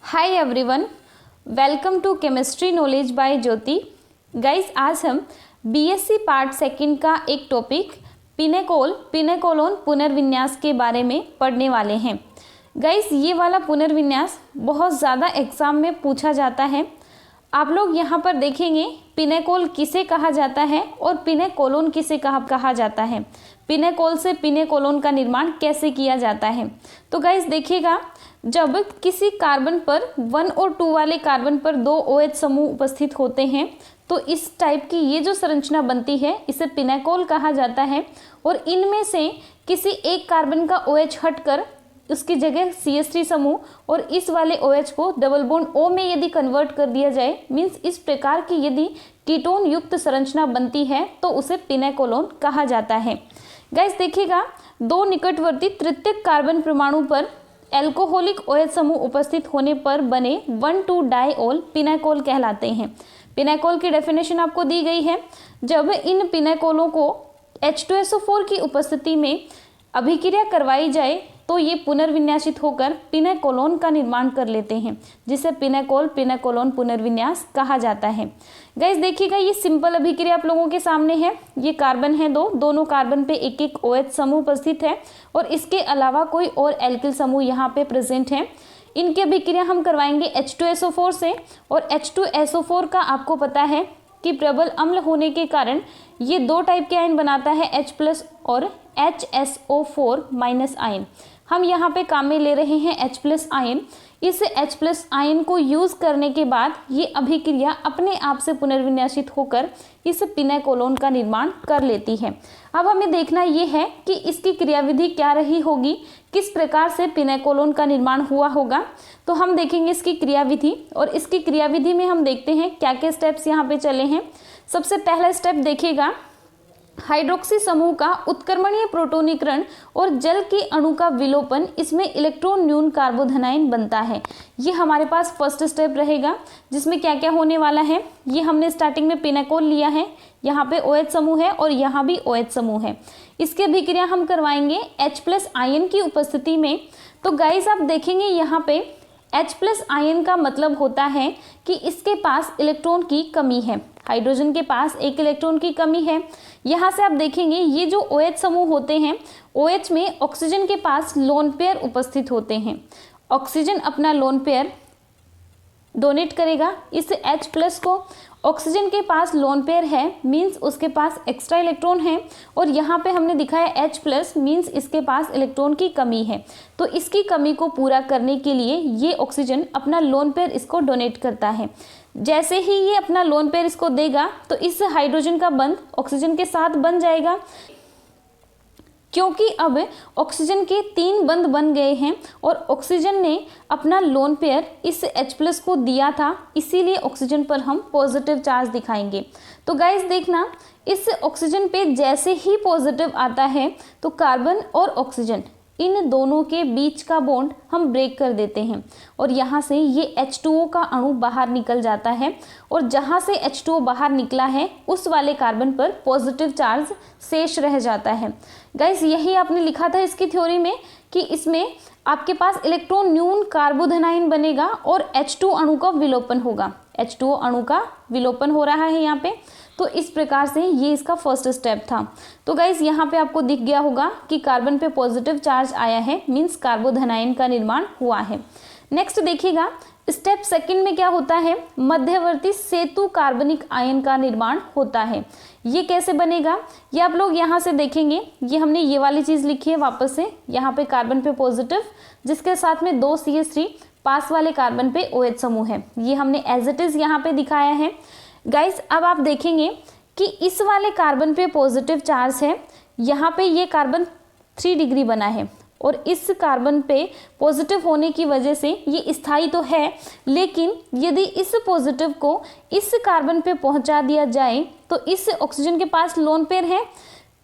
Hi everyone, welcome to chemistry knowledge by Jyoti. Guys, आज हम BSc part second का एक टॉपिक पिनेकोलोन पुनर्विन्यास के बारे में पढ़ने वाले हैं। गाइस, ये वाला पुनर्विन्यास बहुत ज़्यादा एग्जाम में पूछा जाता है। आप लोग यहाँ पर देखेंगे पिनेकोल किसे कहा जाता है और पिनेकोलोन किसे कहा जाता है, पिनेकोल से पिनेकोलोन का निर्माण कैसे किया जाता है। तो गाइस देखिएगा, जब किसी कार्बन पर 1 और 2 वाले कार्बन पर 2 OH समूह उपस्थित होते हैं तो इस टाइप की ये जो संरचना बनती है इसे पिनेकोल कहा जाता है। और इनमें से किसी एक कार्बन का OH हटकर उसकी जगह CH3 समूह और इस वाले OH को डबल बॉन्ड O में यदि कन्वर्ट कर दिया जाए, मीन्स इस प्रकार की यदि कीटोन युक्त संरचना बनती है तो उसे पिनेकोलोन कहा जाता है। गाइस देखिएगा, 2 निकटवर्ती तृतीयक कार्बन परमाणु पर एल्कोहलिक OH समूह उपस्थित होने पर बने 1,2-डाइओल पिनेकोल कहलाते हैं। पिनेकोल की डेफिनेशन आपको दी गई है। जब इन पिनेकोलों को H2SO4 की उपस्थिति में अभिक्रिया करवाई जाए तो ये पुनर्विन्यासित होकर पिनेकोलोन का निर्माण कर लेते हैं, जिसे पिनेकोलोन पुनर्विन्यास कहा जाता है। गाइस देखिएगा, ये सिंपल अभिक्रिया आप लोगों के सामने है। ये कार्बन है दोनों कार्बन पे एक एक OH समूह उपस्थित है और इसके अलावा कोई और एल्किल समूह यहाँ पे प्रेजेंट है। इनकी अभिक्रिया हम करवाएंगे H2SO4 से, और H2SO4 का आपको पता है कि प्रबल अम्ल होने के कारण ये 2 टाइप के आयन बनाता है, H+ और HSO4- आयन। हम यहाँ पे काम में ले रहे हैं H+ आयन। इस H+ आयन को यूज करने के बाद ये अभिक्रिया अपने आप से पुनर्विन्यासित होकर इस पिनेकोलोन का निर्माण कर लेती है। अब हमें देखना ये है कि इसकी क्रियाविधि क्या रही होगी, किस प्रकार से पिनेकोलोन का निर्माण हुआ होगा। तो हम देखेंगे इसकी क्रियाविधि, और इसकी क्रियाविधि में हम देखते हैं क्या क्या स्टेप्स यहाँ पे चले हैं। सबसे पहला स्टेप देखिएगा, हाइड्रोक्सी समूह का उत्क्रमणीय प्रोटोनीकरण और जल के अणु का विलोपन, इसमें इलेक्ट्रॉन न्यून कार्बोधनाइन बनता है। ये हमारे पास फर्स्ट स्टेप रहेगा, जिसमें क्या क्या होने वाला है। ये हमने स्टार्टिंग में पिनेकोल लिया है, यहाँ पे OH समूह है और यहाँ भी OH समूह है। इसकी अभिक्रिया हम करवाएंगे H+ आयन की उपस्थिति में। तो गाइस आप देखेंगे यहाँ पे H+ आयन का मतलब होता है कि इसके पास इलेक्ट्रॉन की कमी है, हाइड्रोजन के पास एक इलेक्ट्रॉन की कमी है। यहाँ से आप देखेंगे ये जो OH समूह होते हैं, OH में ऑक्सीजन के पास लोन पेयर उपस्थित होते हैं। ऑक्सीजन अपना लोन पेयर डोनेट करेगा इस H+ को। ऑक्सीजन के पास लोन पेयर है, मींस उसके पास एक्स्ट्रा इलेक्ट्रॉन है, और यहाँ पे हमने दिखाया H+, मींस इसके पास इलेक्ट्रॉन की कमी है। तो इसकी कमी को पूरा करने के लिए ये ऑक्सीजन अपना लोन पेयर इसको डोनेट करता है। जैसे ही ये अपना लोन पेयर इसको देगा तो इस हाइड्रोजन का बंध ऑक्सीजन के साथ बन जाएगा। क्योंकि अब ऑक्सीजन के 3 बंध बन गए हैं और ऑक्सीजन ने अपना लोन पेयर इस H+ को दिया था, इसीलिए ऑक्सीजन पर हम पॉजिटिव चार्ज दिखाएंगे। तो गाइस देखना, इस ऑक्सीजन पे जैसे ही पॉजिटिव आता है तो कार्बन और ऑक्सीजन इन दोनों के बीच का बॉन्ड हम ब्रेक कर देते हैं और यहाँ से ये H2O का अणु बाहर निकल जाता है, और जहाँ से H2O बाहर निकला है उस वाले कार्बन पर पॉजिटिव चार्ज शेष रह जाता है। गाइस यही आपने लिखा था इसकी थ्योरी में कि इसमें आपके पास इलेक्ट्रॉन न्यून कार्बोधनाइन बनेगा और H2 अणु का विलोपन होगा। H2O अणु का विलोपन हो रहा है यहाँ पे। तो इस प्रकार से ये इसका फर्स्ट स्टेप था। तो गाइस यहाँ पे आपको दिख गया होगा कि कार्बन पे पॉजिटिव चार्ज आया है, मींस कार्बोधनाइन का निर्माण हुआ है। नेक्स्ट देखिएगा, स्टेप सेकंड में क्या होता है, मध्यवर्ती सेतु कार्बनिक आयन का निर्माण होता है। ये कैसे बनेगा, ये आप लोग यहाँ से देखेंगे। ये हमने ये वाली चीज लिखी है वापस से, यहाँ पे कार्बन पे पॉजिटिव जिसके साथ में 2 CH3, पास वाले कार्बन पे OH समूह है। ये हमने एज इट इज यहाँ पे दिखाया है। गाइस अब आप देखेंगे कि इस वाले कार्बन पे पॉजिटिव चार्ज है, यहाँ पे ये कार्बन 3 डिग्री बना है, और इस कार्बन पे पॉजिटिव होने की वजह से ये स्थायी तो है, लेकिन यदि इस पॉजिटिव को इस कार्बन पे पहुंचा दिया जाए तो इस ऑक्सीजन के पास लोन पेयर है,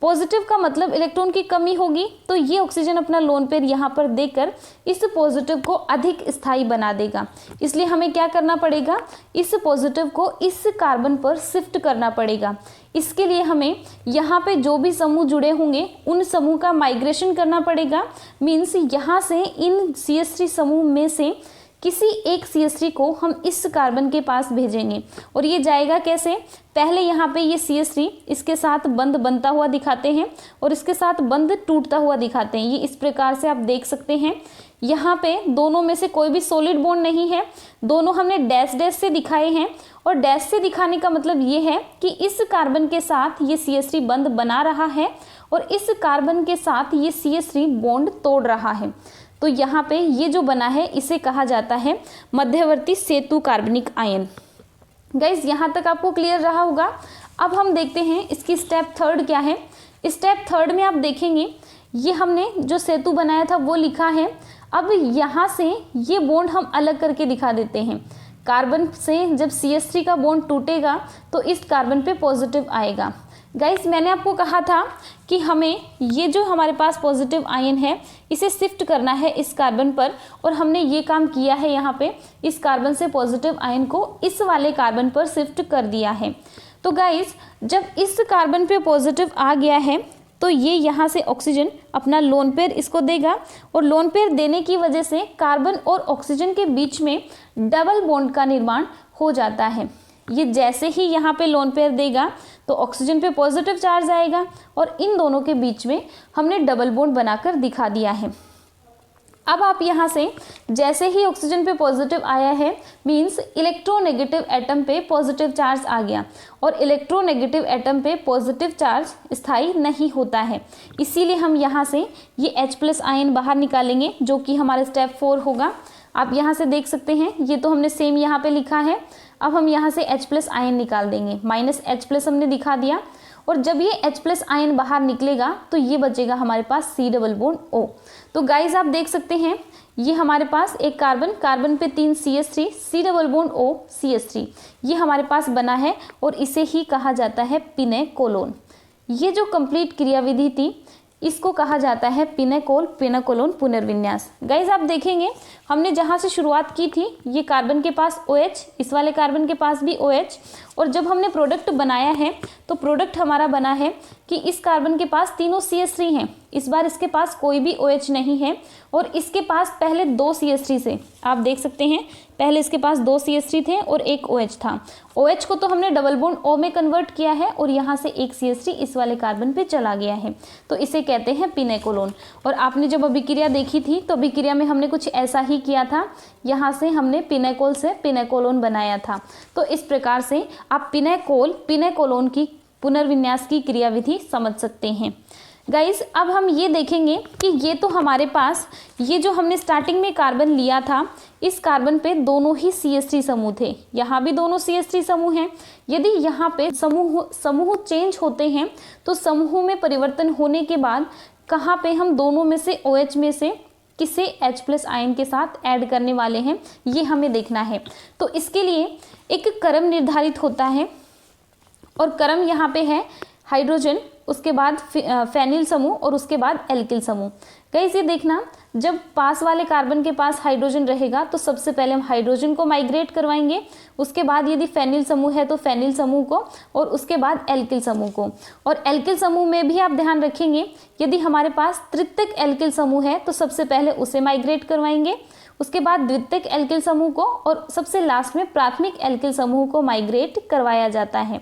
पॉजिटिव का मतलब इलेक्ट्रॉन की कमी होगी, तो ये ऑक्सीजन अपना लोन पेयर यहाँ पर देकर इस पॉजिटिव को अधिक स्थायी बना देगा। इसलिए हमें क्या करना पड़ेगा, इस पॉजिटिव को इस कार्बन पर शिफ्ट करना पड़ेगा। इसके लिए हमें यहाँ पे जो भी समूह जुड़े होंगे उन समूह का माइग्रेशन करना पड़ेगा। मीन्स यहाँ से इन CH3 समूह में से किसी एक CH3 को हम इस कार्बन के पास भेजेंगे। और ये जाएगा कैसे, पहले यहाँ पे ये CH3 इसके साथ बंध बनता हुआ दिखाते हैं और इसके साथ बंध टूटता हुआ दिखाते हैं। ये इस प्रकार से आप देख सकते हैं। यहाँ पे दोनों में से कोई भी सॉलिड बॉन्ड नहीं है, दोनों हमने डैश डैश से दिखाए हैं। और डैश से दिखाने का मतलब ये है कि इस कार्बन के साथ ये CH3 बंध बना रहा है और इस कार्बन के साथ ये CH3 बॉन्ड तोड़ रहा है। तो यहाँ पे ये जो बना है इसे कहा जाता है मध्यवर्ती सेतु कार्बनिक आयन। गाइज यहाँ तक आपको क्लियर रहा होगा। अब हम देखते हैं इसकी स्टेप थर्ड क्या है। स्टेप थर्ड में आप देखेंगे ये हमने जो सेतु बनाया था वो लिखा है। अब यहाँ से ये बॉन्ड हम अलग करके दिखा देते हैं। कार्बन से जब CH3 का बॉन्ड टूटेगा तो इस कार्बन पे पॉजिटिव आएगा। गाइस मैंने आपको कहा था कि हमें ये जो हमारे पास पॉजिटिव आयन है इसे शिफ्ट करना है इस कार्बन पर, और हमने ये काम किया है। यहाँ पे इस कार्बन से पॉजिटिव आयन को इस वाले कार्बन पर शिफ्ट कर दिया है। तो गाइस जब इस कार्बन पे पॉजिटिव आ गया है तो ये यहाँ से ऑक्सीजन अपना लोन पेयर इसको देगा, और लोन पेयर देने की वजह से कार्बन और ऑक्सीजन के बीच में डबल बॉन्ड का निर्माण हो जाता है। ये जैसे ही यहाँ पे लोन पेयर देगा तो ऑक्सीजन पे पॉजिटिव चार्ज आएगा और इन दोनों के बीच में हमने डबल बॉन्ड बनाकर दिखा दिया है। अब आप यहाँ से जैसे ही ऑक्सीजन पे पॉजिटिव आया है मींस इलेक्ट्रोनेगेटिव एटम पे पॉजिटिव चार्ज आ गया, और इलेक्ट्रोनेगेटिव एटम पे पॉजिटिव चार्ज स्थायी नहीं होता है। इसीलिए हम यहाँ से ये H+ आयन बाहर निकालेंगे जो कि हमारे स्टेप 4 होगा। आप यहाँ से देख सकते हैं ये तो हमने सेम यहाँ पे लिखा है। अब हम यहाँ से H+ आयन निकाल देंगे, -H+ हमने दिखा दिया, और जब ये H+ आयन बाहर निकलेगा तो ये बचेगा हमारे पास C डबल बॉन्ड O। तो गाइज आप देख सकते हैं ये हमारे पास एक कार्बन पे 3 CH3, C double bond O CH3 ये हमारे पास बना है, और इसे ही कहा जाता है पिनेकोलोन। ये जो कंप्लीट क्रियाविधि थी इसको कहा जाता है पिनेकोलोन पुनर्विन्यास। गाइज आप देखेंगे हमने जहाँ से शुरुआत की थी ये कार्बन के पास OH, इस वाले कार्बन के पास भी OH, और जब हमने प्रोडक्ट बनाया है तो प्रोडक्ट हमारा बना है कि इस कार्बन के पास तीनों CH3 हैं। इस बार इसके पास कोई भी OH नहीं है, और इसके पास पहले 2 CH3 थे। आप देख सकते हैं पहले इसके पास 2 CH3 थे और एक OH था। OH को तो हमने डबल बॉन्ड O में कन्वर्ट किया है, और यहाँ से एक CH3 इस वाले कार्बन पे चला गया है, तो इसे कहते हैं पिनेकोलोन। और आपने जब अभिक्रिया देखी थी तो अभिक्रिया में हमने कुछ ऐसा ही किया था, यहाँ से हमने पिनेकोल से पिनेकोलोन बनाया था। तो इस प्रकार से आप पिनेकोलोन की पुनर्विन्यास की क्रियाविधि समझ सकते हैं। गाइस अब हम ये देखेंगे कि ये तो हमारे पास ये जो हमने स्टार्टिंग में कार्बन लिया था इस कार्बन पे दोनों ही CH3 समूह थे, यहाँ भी दोनों CH3 समूह हैं। यदि यहाँ पे समूह चेंज होते हैं तो समूह में परिवर्तन होने के बाद कहाँ पे हम दोनों में से OH में से किसे H+ आयन के साथ ऐड करने वाले हैं ये हमें देखना है। तो इसके लिए एक क्रम निर्धारित होता है, और क्रम यहाँ पे है हाइड्रोजन, उसके बाद फेनिल समूह और उसके बाद एल्किल समूह। गाइस ये देखना जब पास वाले कार्बन के पास हाइड्रोजन रहेगा तो सबसे पहले हम हाइड्रोजन को माइग्रेट करवाएंगे, उसके बाद यदि फेनिल समूह है तो फेनिल समूह को, और उसके बाद एल्किल समूह को। और एल्किल समूह में भी आप ध्यान रखेंगे यदि हमारे पास तृतीयक एल्किल समूह है तो सबसे पहले उसे माइग्रेट करवाएंगे, उसके बाद द्वितीयक एल्किल समूह को, और सबसे लास्ट में प्राथमिक एल्किल समूह को माइग्रेट करवाया जाता है।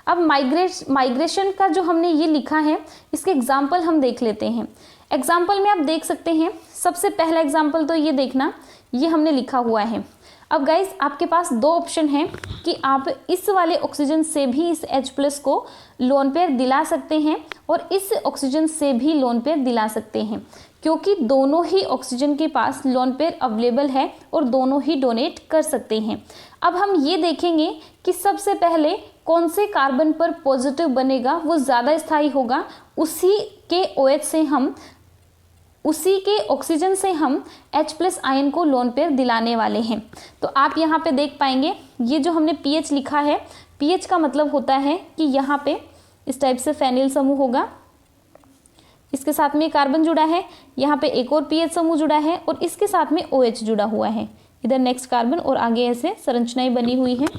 अब माइग्रेशन का जो हमने ये लिखा है इसके एग्जाम्पल हम देख लेते हैं। एग्जाम्पल में आप देख सकते हैं सबसे पहला एग्जाम्पल तो ये देखना ये हमने लिखा हुआ है। अब गाइस आपके पास 2 ऑप्शन हैं कि आप इस वाले ऑक्सीजन से भी इस H+ को लोन पेयर दिला सकते हैं और इस ऑक्सीजन से भी लोन पेयर दिला सकते हैं, क्योंकि दोनों ही ऑक्सीजन के पास लोन पेयर अवेलेबल है और दोनों ही डोनेट कर सकते हैं। अब हम ये देखेंगे कि सबसे पहले कौन से कार्बन पर पॉजिटिव बनेगा वो ज़्यादा स्थायी होगा, उसी के OH से हम उसी के ऑक्सीजन से हम H+ आयन को लोन पेयर दिलाने वाले हैं। तो आप यहाँ पे देख पाएंगे ये जो हमने pH लिखा है, pH का मतलब होता है कि यहाँ पे इस टाइप से फेनिल समूह होगा, इसके साथ में कार्बन जुड़ा है, यहाँ पे एक और pH समूह जुड़ा है और इसके साथ में OH जुड़ा हुआ है, इधर नेक्स्ट कार्बन और आगे ऐसे संरचनाएं बनी हुई हैं।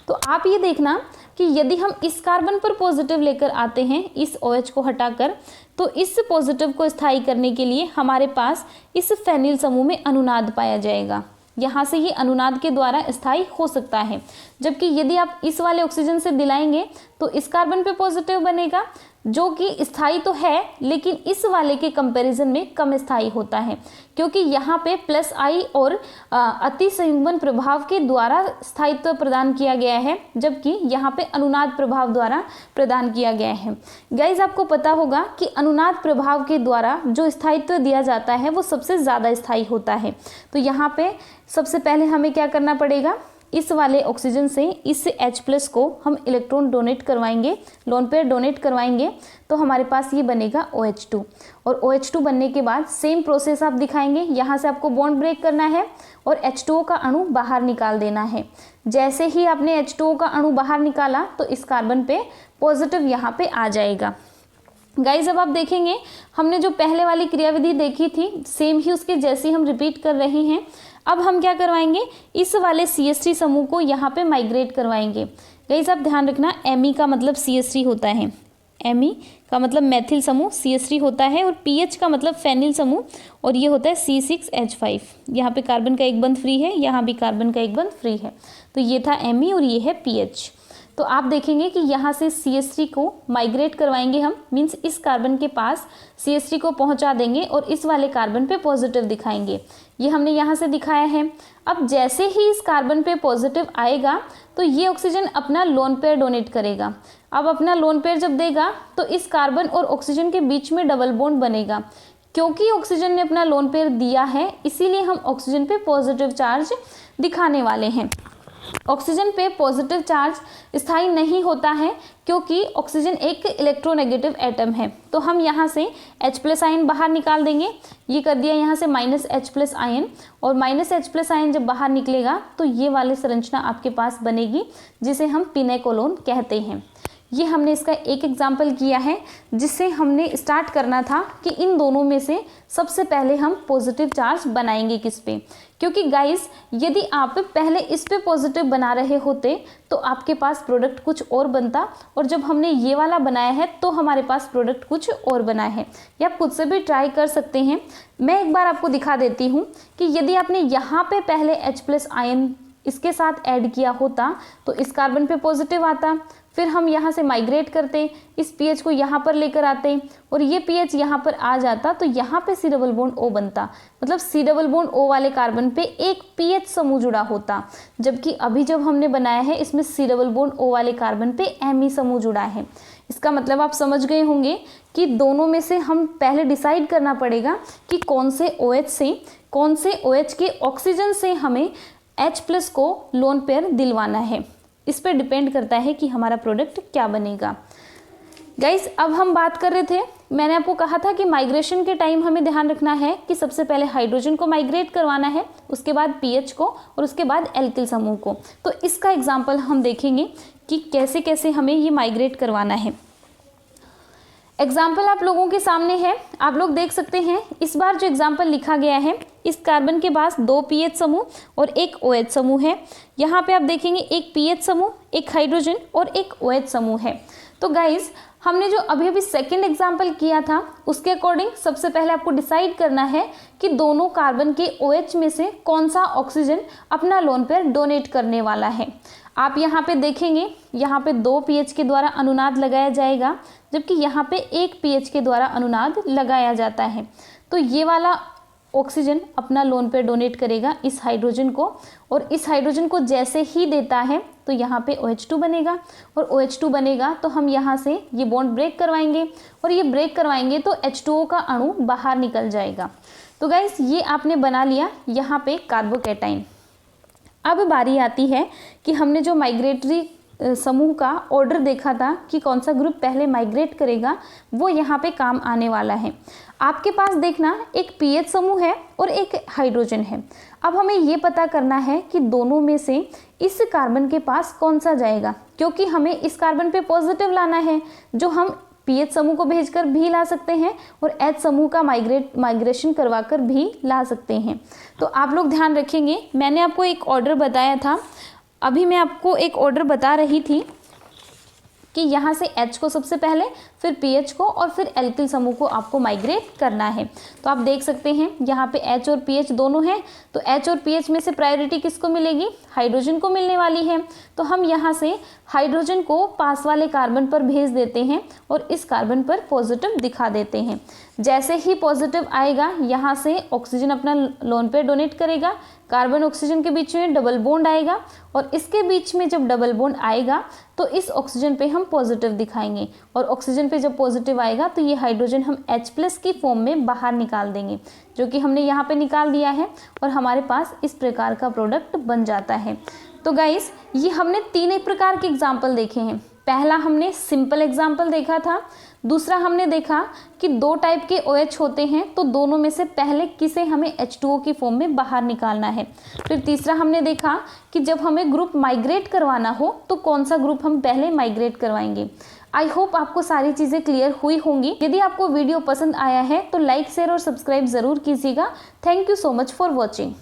तो आप ये देखना कि यदि हम इस कार्बन पर पॉजिटिव लेकर आते हैं इस OH को हटाकर, तो इस पॉजिटिव को स्थायी करने के लिए हमारे पास इस फेनिल समूह में अनुनाद पाया जाएगा। यहाँ से ये अनुनाद के द्वारा स्थायी हो सकता है। जबकि यदि आप इस वाले ऑक्सीजन से दिलाएंगे तो इस कार्बन पे पॉजिटिव बनेगा, जो कि स्थायी तो है लेकिन इस वाले के कंपैरिजन में कम स्थायी होता है, क्योंकि यहाँ पे प्लस आई और अति संयुग्मन प्रभाव के द्वारा स्थायित्व प्रदान किया गया है, जबकि यहाँ पे अनुनाद प्रभाव द्वारा प्रदान किया गया है। गाइज, आपको पता होगा कि अनुनाद प्रभाव के द्वारा जो स्थायित्व दिया जाता है वो सबसे ज़्यादा स्थायी होता है। तो यहाँ पे सबसे पहले हमें क्या करना पड़ेगा, इस वाले ऑक्सीजन से इस H+ को हम इलेक्ट्रॉन डोनेट करवाएंगे, लोन पेयर डोनेट करवाएंगे, तो हमारे पास ये बनेगा OH2। और OH2 बनने के बाद सेम प्रोसेस आप दिखाएंगे, यहाँ से आपको बॉन्ड ब्रेक करना है और H2O का अणु बाहर निकाल देना है। जैसे ही आपने H2O का अणु बाहर निकाला तो इस कार्बन पे पॉजिटिव यहाँ पे आ जाएगा। गाइज, अब आप देखेंगे हमने जो पहले वाली क्रियाविधि देखी थी सेम ही उसके जैसी हम रिपीट कर रहे हैं। अब हम क्या करवाएंगे, इस वाले CH3 समूह को यहाँ पे माइग्रेट करवाएंगे। गाइज, आप ध्यान रखना, Me का मतलब CH3 होता है, Me का मतलब मैथिल समूह, CH3 होता है, और PH का मतलब फेनिल समूह, और ये होता है C6H5। यहाँ पे कार्बन का एक बंध फ्री है, यहाँ भी कार्बन का एक बंध फ्री है। तो ये था Me और ये है PH। तो आप देखेंगे कि यहाँ से CH3 को माइग्रेट करवाएंगे हम, मीन्स इस कार्बन के पास CH3 को पहुँचा देंगे और इस वाले कार्बन पे पॉजिटिव दिखाएंगे। ये हमने यहाँ से दिखाया है। अब जैसे ही इस कार्बन पे पॉजिटिव आएगा तो ये ऑक्सीजन अपना लोन पेयर डोनेट करेगा। अब अपना लोन पेयर जब देगा तो इस कार्बन और ऑक्सीजन के बीच में डबल बॉन्ड बनेगा। क्योंकि ऑक्सीजन ने अपना लोन पेयर दिया है, इसीलिए हम ऑक्सीजन पे पॉजिटिव चार्ज दिखाने वाले हैं। ऑक्सीजन पे पॉजिटिव चार्ज स्थायी नहीं होता है क्योंकि ऑक्सीजन एक इलेक्ट्रोनेगेटिव एटम है। तो हम यहाँ से H+ आयन बाहर निकाल देंगे। ये कर दिया यहाँ से -H+ आयन, और -H+ आयन जब बाहर निकलेगा तो ये वाली संरचना आपके पास बनेगी जिसे हम पिनेकोलोन कहते हैं। ये हमने इसका एक एग्जाम्पल किया है, जिससे हमने स्टार्ट करना था कि इन दोनों में से सबसे पहले हम पॉजिटिव चार्ज बनाएंगे किस पे। क्योंकि गाइस, यदि आप पहले इस पे पॉजिटिव बना रहे होते तो आपके पास प्रोडक्ट कुछ और बनता, और जब हमने ये वाला बनाया है तो हमारे पास प्रोडक्ट कुछ और बना है। या आप खुद से भी ट्राई कर सकते हैं। मैं एक बार आपको दिखा देती हूँ कि यदि आपने यहाँ पे पहले H+ आयन इसके साथ ऐड किया होता तो इस कार्बन पे पॉजिटिव आता, फिर हम यहाँ से माइग्रेट करते, इस पीएच को यहाँ पर लेकर आते और ये पीएच यहाँ पर आ जाता, तो यहाँ पे C डबल बॉन्ड O बनता। मतलब C डबल बॉन्ड O वाले कार्बन पे एक पीएच समूह जुड़ा होता, जबकि अभी जब हमने बनाया है इसमें C डबल बॉन्ड O वाले कार्बन पे Me समूह जुड़ा है। इसका मतलब आप समझ गए होंगे कि दोनों में से हम पहले डिसाइड करना पड़ेगा कि कौन से OH से, कौन से OH के ऑक्सीजन से हमें H+ को लोन पेयर दिलवाना है। इस पर डिपेंड करता है कि हमारा प्रोडक्ट क्या बनेगा। गाइस, अब हम बात कर रहे थे, मैंने आपको कहा था कि माइग्रेशन के टाइम हमें ध्यान रखना है कि सबसे पहले हाइड्रोजन को माइग्रेट करवाना है, उसके बाद पीएच को और उसके बाद एल्किल समूह को। तो इसका एग्जाम्पल हम देखेंगे कि कैसे कैसे हमें ये माइग्रेट करवाना है। एग्जाम्पल आप लोगों के सामने है, आप लोग देख सकते हैं। इस बार जो एग्जाम्पल लिखा गया है, इस कार्बन के पास 2 पीएच समूह और एक OH समूह है। यहाँ पे आप देखेंगे एक पीएच समूह, एक हाइड्रोजन और एक OH समूह है। तो गाइज, हमने जो अभी अभी सेकंड एग्जाम्पल किया था उसके अकॉर्डिंग सबसे पहले आपको डिसाइड करना है कि दोनों कार्बन के OH में से कौन सा ऑक्सीजन अपना लोन पेयर डोनेट करने वाला है। आप यहाँ पे देखेंगे, यहाँ पे 2 पीएच के द्वारा अनुनाद लगाया जाएगा, जबकि यहाँ पे 1 पीएच के द्वारा अनुनाद लगाया जाता है। तो ये वाला ऑक्सीजन अपना लोन पेयर डोनेट करेगा इस हाइड्रोजन को, और इस हाइड्रोजन को जैसे ही देता है तो यहाँ पे OH2 बनेगा, और OH2 बनेगा तो हम यहाँ से ये बॉन्ड ब्रेक करवाएंगे, और ये ब्रेक करवाएंगे तो H2O का अणु बाहर निकल जाएगा। तो गाइस, ये आपने बना लिया यहाँ पे कार्बोकैटाइन। अब बारी आती है कि हमने जो माइग्रेटरी समूह का ऑर्डर देखा था कि कौन सा ग्रुप पहले माइग्रेट करेगा, वो यहाँ पे काम आने वाला है। आपके पास देखना एक पीएच समूह है और एक हाइड्रोजन है। अब हमें ये पता करना है कि दोनों में से इस कार्बन के पास कौन सा जाएगा, क्योंकि हमें इस कार्बन पे पॉजिटिव लाना है, जो हम पीएच समूह को भेजकर भी ला सकते हैं और H समूह का माइग्रेशन करवाकर भी ला सकते हैं। तो आप लोग ध्यान रखेंगे, मैंने आपको एक ऑर्डर बताया था, अभी मैं आपको एक ऑर्डर बता रही थी कि यहाँ से H को सबसे पहले, फिर PH को और फिर एल्किल समूह को आपको माइग्रेट करना है। तो आप देख सकते हैं यहाँ पे H और PH दोनों हैं, तो H और PH में से प्रायोरिटी किसको मिलेगी, हाइड्रोजन को मिलने वाली है। तो हम यहाँ से हाइड्रोजन को पास वाले कार्बन पर भेज देते हैं और इस कार्बन पर पॉजिटिव दिखा देते हैं। जैसे ही पॉजिटिव आएगा यहाँ से ऑक्सीजन अपना लोन पेयर डोनेट करेगा, कार्बन ऑक्सीजन के बीच में डबल बॉन्ड आएगा और इसके बीच में जब डबल बॉन्ड आएगा तो इस ऑक्सीजन पे हम पॉजिटिव दिखाएंगे और ऑक्सीजन पे जब पॉजिटिव आएगा तो ये हाइड्रोजन हम H+ की फॉर्म में बाहर निकाल देंगे, जो कि हमने यहाँ पे निकाल दिया है और हमारे पास इस प्रकार का प्रोडक्ट बन जाता है। तो गाइस ये हमने 3 एक प्रकार के एग्जाम्पल देखे हैं। पहला हमने सिंपल एग्जाम्पल देखा था, दूसरा हमने देखा कि 2 टाइप के OH होते हैं तो दोनों में से पहले किसे हमें H2O की फॉर्म में बाहर निकालना है। फिर तीसरा हमने देखा कि जब हमें ग्रुप माइग्रेट करवाना हो तो कौन सा ग्रुप हम पहले माइग्रेट करवाएंगे। आई होप आपको सारी चीज़ें क्लियर हुई होंगी। यदि आपको वीडियो पसंद आया है तो लाइक, शेयर और सब्सक्राइब ज़रूर कीजिएगा। Thank you so much for watching.